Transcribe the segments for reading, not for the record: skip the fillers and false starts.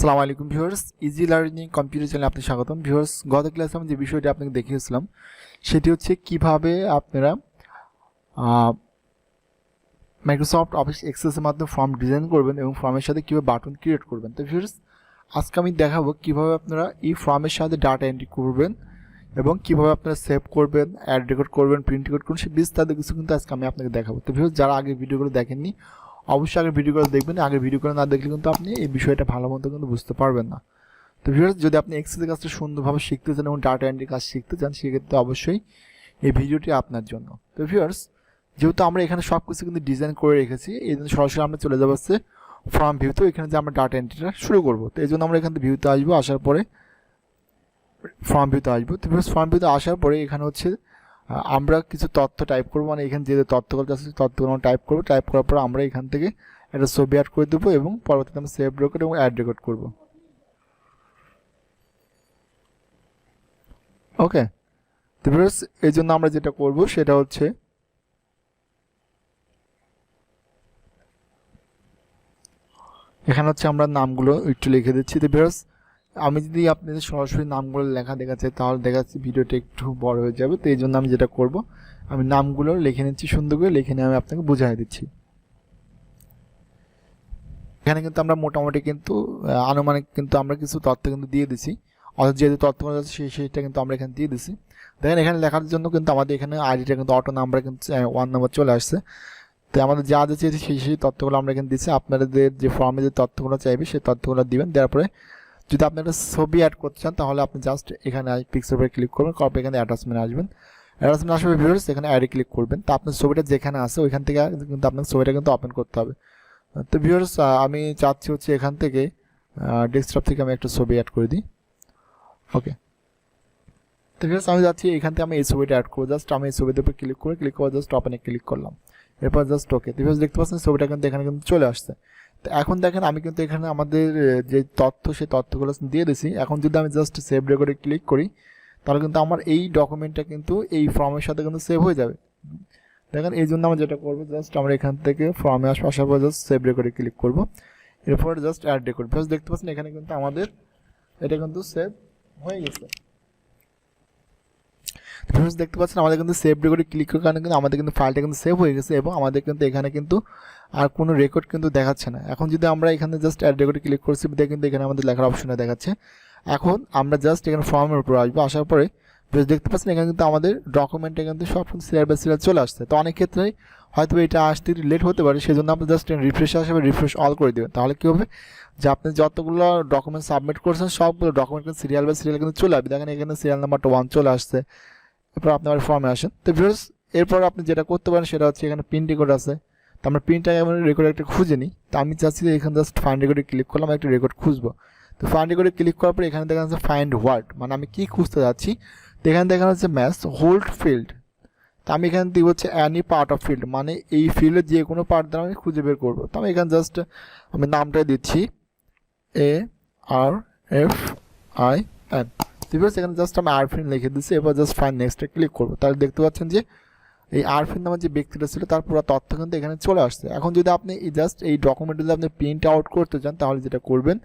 আসসালামু আলাইকুম viewers, easy learning computer চ্যানেলে আপনাকে স্বাগতম। ভিউয়ার্স, গত ক্লাসে আমি যে বিষয়টি আপনাকে দেখিয়েছিলাম সেটি হচ্ছে কিভাবে আপনারা মাইক্রোসফট অফিস এক্সেসের মাধ্যমে ফর্ম ডিজাইন করবেন এবং ফর্মের সাথে কীভাবে বাটন ক্রিয়েট করবেন। তো ভিউয়ার্স, আজকে আমি দেখাবো কীভাবে আপনারা এই ফর্মের সাথে ডাটা এন্ট্রি করবেন এবং কীভাবে আপনারা সেভ করবেন, অ্যাড রেকর্ড করবেন, প্রিন্ট রেকর্ড করবেন, সেই বিস্তারিত কিছু কিন্তু আজকে আমি আপনাকে দেখাবো। তো ভিউয়ার্স, যারা আগের ভিডিওগুলো দেখেননি অবশ্যই আগের ভিডিওগুলো দেখবেন। আগের ভিডিওগুলো না দেখলে কিন্তু আপনি এই বিষয়টা ভালো মতো কিন্তু বুঝতে পারবেন না। তো ভিউয়ার্স, যদি আপনি এক্সেসের কাজটা সুন্দরভাবে শিখতে চান এবং ডাটা এন্ট্রির কাজ শিখতে চান সেক্ষেত্রে অবশ্যই এই ভিডিওটি আপনার জন্য। তো ভিউয়ার্স, যেহেতু আমরা এখানে সব কিছু কিন্তু ডিজাইন করে রেখেছি, এই জন্য সরাসরি আমরা চলে যাবো হচ্ছে ফর্ম ভিউতে। এখানে যে আমরা ডাটা এন্ট্রিটা শুরু করবো, তো এই জন্য আমরা এখান থেকে ভিউতে আসবো, আসার পরে ফর্ম ভিউতে আসবো। তো ভিউয়ার্স, ফর্ম ভিউতে আসার পরে এখানে হচ্ছে আমরা কিছু তথ্য টাইপ করবো, মানে এখানে যে তথ্যগুলো আছে তথ্যগুলো আমরা টাইপ করবো। টাইপ করার পর আমরা এখান থেকে একটা ছবি অ্যাড করে দেবো এবং পরবর্তীতে আমরা সেভ রেকর্ড এবং অ্যাড রেকর্ড করবো। ওকে, তো ভিউয়ার্স, এই জন্য আমরা যেটা করব সেটা হচ্ছে এখানে হচ্ছে আমরা নামগুলো একটু লিখে দিচ্ছি। তো ভিউয়ার্স, আমি যদি আপনাদের সরাসরি নামগুলো লেখা দেখাচ্ছি তাহলে দেখাচ্ছি ভিডিওটা একটু বড় হয়ে যাবে। তো এই জন্য আমি যেটা করব, আমি নামগুলো লিখে নিচ্ছি, সুন্দর করে লিখে নিয়ে আমি আপনাকে বুঝিয়ে দিচ্ছি। এখানে কিন্তু আমরা মোটামুটি কিন্তু আনুমানিক কিন্তু আমরা কিছু তথ্য কিন্তু দিয়ে দিছি, অর্থাৎ যেহেতু তথ্যগুলো আছে সেইটা কিন্তু আমরা এখানে দিয়ে দিছি। দেখেন, এখানে লেখার জন্য কিন্তু আমাদের এখানে আইডিটা কিন্তু অটো নাম্বার কিন্তু 1 নম্বর চলে আসছে। তো আমাদের যা যা চেয়েছে সেই তথ্যগুলো আমরা এখানে দিচ্ছি। আপনাদের যে ফর্মে যে তথ্যগুলো চাইবে সেই তথ্যগুলো দিবেন। দেওয়ার পরে যদি আপনি একটা ছবি অ্যাড করতে চান তাহলে আপনি জাস্ট এখানে পিক্সেল উপরে ক্লিক করবেন, করার পর এখানে অ্যাটাচমেন্ট আসবেন। অ্যাটাচমেন্ট আসবে ভিউয়ার্স, এখানে অ্যাডে ক্লিক করবেন। তো আপনার ছবিটা যেখানে আছে ওইখান থেকে কিন্তু আপনার ছবিটা কিন্তু ওপেন করতে হবে। তো ভিউয়ার্স, আমি চাচ্ছি হচ্ছে এখান থেকে ডেস্কটপ থেকে আমি একটা ছবি অ্যাড করে দিই। ওকে, তো ভিউয়ার্স, আমি যাচ্ছি এখান থেকে আমি এই ছবিটা অ্যাড করবো। জাস্ট আমি এই ছবির উপর ক্লিক করে জাস্ট ওপেনে ক্লিক করলাম, এরপর জাস্ট ওকে। তো ভিউয়ার্স, দেখতে পাচ্ছেন ছবিটা কিন্তু এখানে কিন্তু চলে আসছে। তো এখন দেখেন, আমি কিন্তু এখানে আমাদের যে তথ্য সেই তথ্যগুলো দিয়ে দিছি। এখন যদি আমি জাস্ট সেভ রেকর্ডে ক্লিক করি তাহলে কিন্তু আমার এই ডকুমেন্টটা কিন্তু এই ফর্মের সাথে কিন্তু সেভ হয়ে যাবে। দেখেন, এই জন্য আমরা যেটা করবো, জাস্ট আমরা এখান থেকে ফর্মে আসার পর জাস্ট সেভ রেকর্ডে ক্লিক করবো, এরপর জাস্ট অ্যাড রেকর্ড। প্লাস দেখতে পাচ্ছেন এখানে কিন্তু আমাদের এটা কিন্তু সেভ হয়ে গেছে। ভিউয়ার্স, দেখতে পাচ্ছেন আমাদের কিন্তু সেভ রেকর্ডে ক্লিক করার কারণে কিন্তু আমাদের কিন্তু ফাইলটা কিন্তু সেভ হয়ে গেছে এবং আমাদের কিন্তু এখানে কিন্তু আর কোনো রেকর্ড কিন্তু দেখাচ্ছে না। এখন যদি আমরা এখানে জাস্ট অ্যাড রেকর্ডে ক্লিক করছি, কিন্তু এখানে আমাদের লেখার অপশনে দেখাচ্ছে। এখন আমরা জাস্ট এখানে ফর্মের উপর আসবো, আসার পরে দেখতে পাচ্ছেন এখানে কিন্তু আমাদের ডকুমেন্টে কিন্তু সব সিরিয়াল বাই সিরিয়াল চলে আসছে। তো অনেক ক্ষেত্রে হয়তো এটা আসতে লেট হতে পারে, সেজন্য আপনি জাস্ট রিফ্রেশ আসবে, রিফ্রেশ অল করে দেবেন। তাহলে কী হবে যে আপনি যতগুলো ডকুমেন্ট সাবমিট করছেন সবগুলো ডকুমেন্ট কিন্তু সিরিয়াল বাই সিরিয়াল কিন্তু চলে আসবে। দেখেন, এখানে সিরিয়াল নাম্বারটা 1 চলে আসছে। এরপর আপনি আবার ফর্মে আসেন। তো ভিউয়ার্স, এরপর আপনি যেটা করতে পারেন সেটা হচ্ছে এখানে প্রিন্ট রেকর্ড আছে। তো আমরা প্রিন্ট রেকর্ড একটা খুঁজে নিই। তো আমি চাচ্ছি যে এখানে জাস্ট ফাইন্ড রেকর্ডে ক্লিক করলাম, একটা রেকর্ড খুঁজবো। তো ফাইন্ড রেকর্ডে ক্লিক করার পর এখানে দেখা যাচ্ছে ফাইন্ড ওয়ার্ড, মানে আমি কি খুঁজতে যাচ্ছি। তো এখানে দেখা যাচ্ছে ম্যাচ হোল্ড ফিল্ড। তো আমি এখানে দিব হচ্ছে অ্যানি পার্ট অফ ফিল্ড, মানে এই ফিল্ডের যে কোনো পার্ট দ্বারা আমি খুঁজে বের করবো। তো আমি এখানে জাস্ট আমি নামটা দিচ্ছি ARFIN। এখানে জাস্ট আমি আরফিন লিখে দিচ্ছি, এবার জাস্ট ফাইন নেক্সটে ক্লিক করবো। তাহলে দেখতে পাচ্ছেন যে এই আরফিন নামের যে ব্যক্তিটা ছিল তার পুরো তথ্য কিন্তু এখানে চলে আসছে। এখন যদি আপনি জাস্ট এই ডকুমেন্টটা যদি আপনি প্রিন্ট আউট করতে চান তাহলে যেটা করবেন,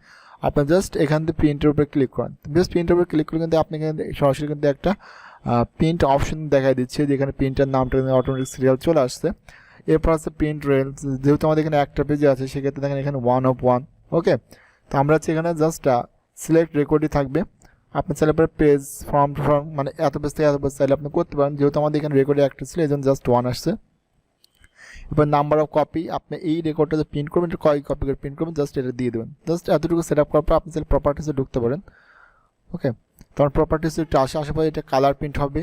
আপনি জাস্ট এখান থেকে প্রিন্টের উপরে ক্লিক করেন। জাস্ট প্রিন্টের উপরে ক্লিক করে কিন্তু আপনি এখানে সরাসরি কিন্তু একটা প্রিন্ট অপশন দেখা দিচ্ছে, যেখানে প্রিন্টের নামটা অটোমেটিক সিরিয়াল চলে আসছে। এরপর আছে প্রিন্ট রেলস, যেহেতু আমাদের এখানে একটা পেজে আছে সেক্ষেত্রে দেখেন এখানে 1 of 1। ওকে, তো আমরা হচ্ছে এখানে জাস্ট সিলেক্ট রেকর্ডই থাকবে। আপনি চাইলে পরে পেজ ফর্ম মানে এত পেজ থেকে এত পেজ চাইলে আপনি করতে পারেন। যেহেতু আমাদের এখানে রেকর্ডে একটা ছিল এই জন্য জাস্ট 1 আসছে। এবার নাম্বার অফ কপি, আপনি এই রেকর্ডটা যে প্রিন্ট করবেন এটা কয় কপি করে প্রিন্ট করবেন জাস্ট এটা দিয়ে দেবেন। জাস্ট এতটুকু সেট আপ করার পর আপনি চাইলে প্রপার্টিসে ঢুকতে পারেন। ওকে, তখন প্রপার্টিসে একটু আসার পরে এটা কালার প্রিন্ট হবে,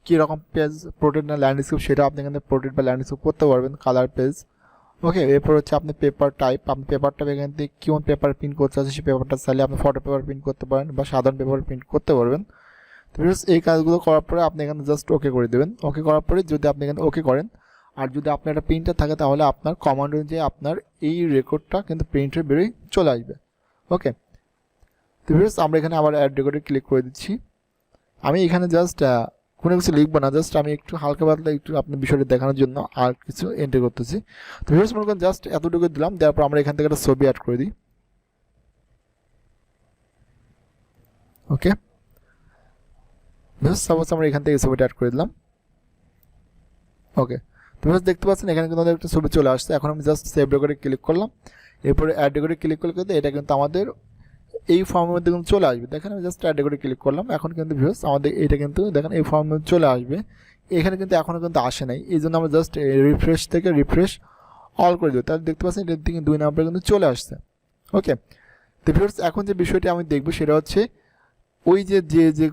কীরকম পেজ পোর্ট্রেট না ল্যান্ডস্কেপ সেটা আপনি এখানে পোর্ট্রেট বা ল্যান্ডস্কেপ করতে পারবেন, কালার পেজ। ওকে, এরপর হচ্ছে আপনি পেপার টাইপ, আপনি পেপারটা এখান থেকে কোন পেপার প্রিন্ট করতে আছে সেই পেপারটা চাইলে আপনি ফটো পেপার প্রিন্ট করতে পারেন বা সাধারণ পেপার প্রিন্ট করতে পারবেন। তো এই কাজগুলো করার পরে আপনি এখানে জাস্ট ওকে করে দেবেন। ওকে করার পরে যদি আপনি এখানে ওকে করেন আর যদি আপনার একটা প্রিন্টার থাকে তাহলে আপনার কমান্ড অনুযায়ী আপনার এই রেকর্ডটা কিন্তু প্রিন্টে বেরোয় চলে আসবে। ওকে, তো আমরা এখানে আবার অ্যাড রেকর্ডে ক্লিক করে দিচ্ছি। আমি এখানে জাস্ট কোনো কিছু লিখবো না, জাস্ট আমি একটু হালকা পাতলা একটু আপনার বিষয়টা দেখানোর জন্য আর কিছু এন্টার করতেছি। তো ভিউয়ার্স, মনে করেন জাস্ট এতটুকু দিলাম, দেওয়ার পর আমরা এখান থেকে একটা ছবি অ্যাড করে দিই। ওকে, সাপোজ আমরা এখান থেকে ছবিটা অ্যাড করে দিলাম। ওকে, তুমি দেখতে পাচ্ছেন এখানে কিন্তু আমাদের একটা ছবি চলে আসছে। এখন আমি জাস্ট সেভ রেকর্ডে ক্লিক করলাম, এরপরে অ্যাড রেকর্ডে ক্লিক করলে কিন্তু এটা কিন্তু আমাদের এই ফর্মের মধ্যে কিন্তু চলে আসবে। দেখেন আমি জাস্ট অ্যাড রেকর্ডে ক্লিক করলাম, এখন কিন্তু ভিউয়ার্স আমাদের এটা কিন্তু দেখেন এই ফর্মের মধ্যে চলে আসবে। এখানে কিন্তু এখনও কিন্তু আসে নাই, এই জন্য আমরা জাস্ট রিফ্রেশ থেকে রিফ্রেশ অল করে দেবো, তাহলে দেখতে পাচ্ছেন এটার দিকে 2 নাম্বার কিন্তু চলে আসছে। ওকে, তো ভিউয়ার্স এখন যে বিষয়টি আমি দেখবো সেটা হচ্ছে ওই যে যে যে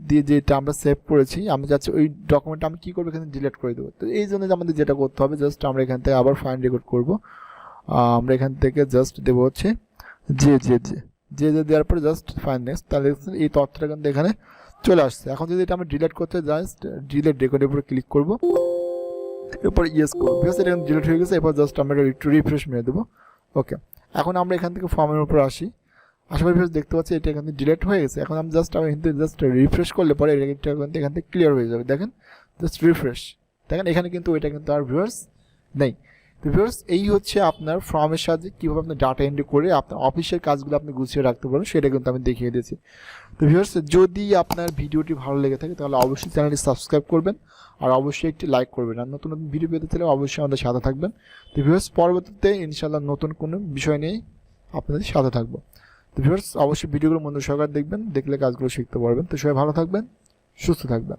দিয়ে যেটা আমরা সেভ করেছি, আমি যাচ্ছি ওই ডকুমেন্টটা আমি কী করবো এখানে ডিলিট করে দেবো। তো এই জন্য আমাদের যেটা করতে হবে, জাস্ট আমরা এখান থেকে আবার ফাইন্ড রেকর্ড করবো। আমরা এখান থেকে জাস্ট দেবো হচ্ছে যে যে যে যে যে দেওয়ার পরে জাস্ট ফাইন্ড নেক্সট, তাহলে এই তথ্যটা কিন্তু এখানে চলে আসছে। এখন যদি এটা আমি ডিলিট করতে জাস্ট ডিলিট রেকর্ডের উপরে ক্লিক করবো, এরপর ইয়েস করবো, বিকজ এটা ডিলিট হয়ে গেছে। এরপর জাস্ট আমরা একটু রিফ্রেশ মেরে দেবো। ওকে, এখন আমরা এখান থেকে ফর্মের উপর আসি, আশা করি দেখতে পাচ্ছি এটা এখান থেকে ডিলিট হয়ে গেছে। এখন আমি জাস্ট রিফ্রেশ করলে পরে এটা এখান থেকে ক্লিয়ার হয়ে যাবে। দেখেন জাস্ট রিফ্রেশ, দেখেন এখানে কিন্তু ওইটা কিন্তু আর ভিউয়ার্স নেই। তো ভিউয়ার্স এই হচ্ছে আপনার ফর্মের সাহায্যে কীভাবে আপনি ডাটা এন্ট্রি করে আপনার অফিসের কাজগুলো আপনি গুছিয়ে রাখতে পারেন, সেটা কিন্তু আমি দেখিয়ে দিয়েছি। তো ভিউয়ার্স যদি আপনার ভিডিওটি ভালো লেগে থাকে তাহলে অবশ্যই চ্যানেলটি সাবস্ক্রাইব করবেন, আর অবশ্যই একটি লাইক করবেন, আর নতুন নতুন ভিডিও পেতে চাইলে অবশ্যই আমাদের সাথে থাকবেন। তো ভিউয়ার্স পরবর্তীতে ইনশাআল্লাহ নতুন কোনো বিষয় নিয়ে আপনাদের সাথে থাকবো। তো ভিউয়ার্স অবশ্যই ভিডিওগুলো মনোযোগ সহকারে দেখবেন, দেখলে কাজগুলো শিখতে পারবেন। তো সবাই ভালো থাকবেন, সুস্থ থাকবেন।